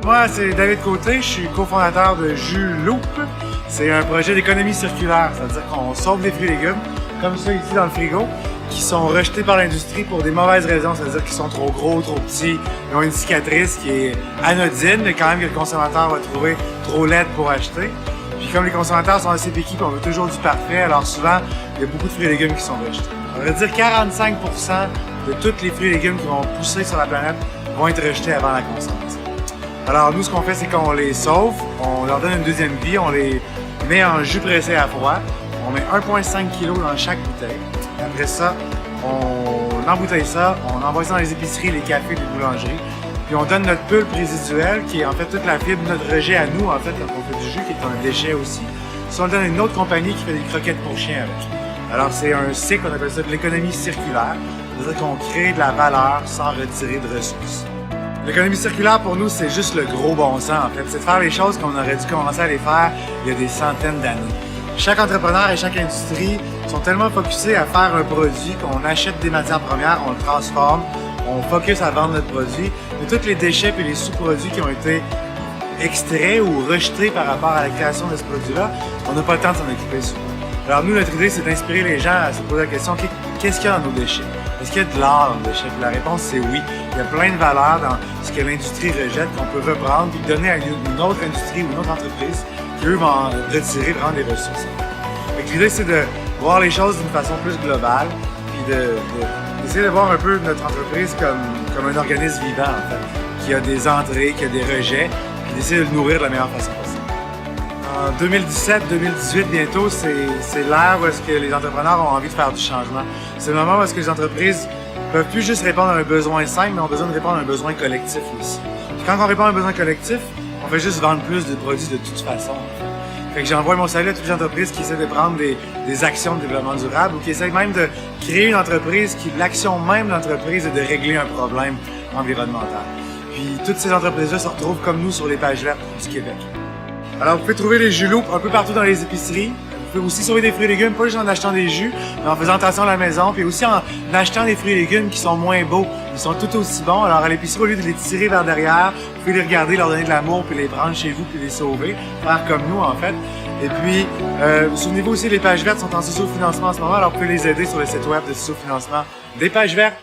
Moi, c'est David Côté, je suis cofondateur de Jus Loop. C'est un projet d'économie circulaire, c'est-à-dire qu'on sauve des fruits et légumes, comme ça ici dans le frigo, qui sont rejetés par l'industrie pour des mauvaises raisons, c'est-à-dire qu'ils sont trop gros, trop petits, ils ont une cicatrice qui est anodine, mais quand même que le consommateur va trouver trop laide pour acheter. Puis comme les consommateurs sont assez piqués, on veut toujours du parfait, alors souvent, il y a beaucoup de fruits et légumes qui sont rejetés. On va dire 45% de tous les fruits et légumes qui vont pousser sur la planète vont être rejetés avant la consommation. Alors nous, ce qu'on fait, c'est qu'on les sauve, on leur donne une deuxième vie, on les met en jus pressé à froid, on met 1,5 kg dans chaque bouteille. Après ça, on embouteille ça, on envoie ça dans les épiceries, les cafés, les boulangeries, puis on donne notre pulpe résiduelle, qui est en fait toute la fibre, notre rejet à nous, en fait, quand on fait du jus, qui est un déchet aussi. Ça, on le donne à une autre compagnie qui fait des croquettes pour chiens avec. Alors c'est un cycle, on appelle ça de l'économie circulaire, c'est-à-dire qu'on crée de la valeur sans retirer de ressources. L'économie circulaire, pour nous, c'est juste le gros bon sens, en fait. C'est de faire les choses qu'on aurait dû commencer à les faire il y a des centaines d'années. Chaque entrepreneur et chaque industrie sont tellement focusés à faire un produit qu'on achète des matières premières, on le transforme, on focus à vendre notre produit, mais tous les déchets et les sous-produits qui ont été extraits ou rejetés par rapport à la création de ce produit-là, on n'a pas le temps de s'en occuper souvent. Alors nous, notre idée, c'est d'inspirer les gens à se poser la question, qu'est-ce qu'il y a dans nos déchets? Est-ce qu'il y a de l'art dans nos déchets? Puis la réponse, c'est oui. Il y a plein de valeurs dans ce que l'industrie rejette qu'on peut reprendre et donner à une autre industrie ou une autre entreprise qui, eux, vont en retirer, prendre des ressources. Donc l'idée, c'est de voir les choses d'une façon plus globale, puis d'essayer de voir un peu notre entreprise comme un organisme vivant, en fait, qui a des entrées, qui a des rejets, puis d'essayer de le nourrir de la meilleure façon possible. En 2017-2018, bientôt, c'est l'ère où est-ce que les entrepreneurs ont envie de faire du changement. C'est le moment où est-ce que les entreprises peuvent plus juste répondre à un besoin simple, mais ont besoin de répondre à un besoin collectif aussi. Puis quand on répond à un besoin collectif, on fait juste vendre plus de produits de toute façon. Fait que j'envoie mon salut à toutes les entreprises qui essaient de prendre des actions de développement durable ou qui essaient même de créer une entreprise qui, l'action même de l'entreprise est de régler un problème environnemental. Puis toutes ces entreprises-là se retrouvent comme nous sur les pages vertes du Québec. Alors vous pouvez trouver les jus Loop un peu partout dans les épiceries. Vous pouvez aussi sauver des fruits et légumes, pas juste en achetant des jus, mais en faisant attention à la maison, puis aussi en achetant des fruits et légumes qui sont moins beaux. Ils sont tout aussi bons. Alors à l'épicerie, au lieu de les tirer vers derrière, vous pouvez les regarder, leur donner de l'amour, puis les prendre chez vous, puis les sauver. Faire comme nous, en fait. Et puis, souvenez-vous aussi, les pages vertes sont en sous-financement en ce moment, alors vous pouvez les aider sur le site web de sous-financement des pages vertes.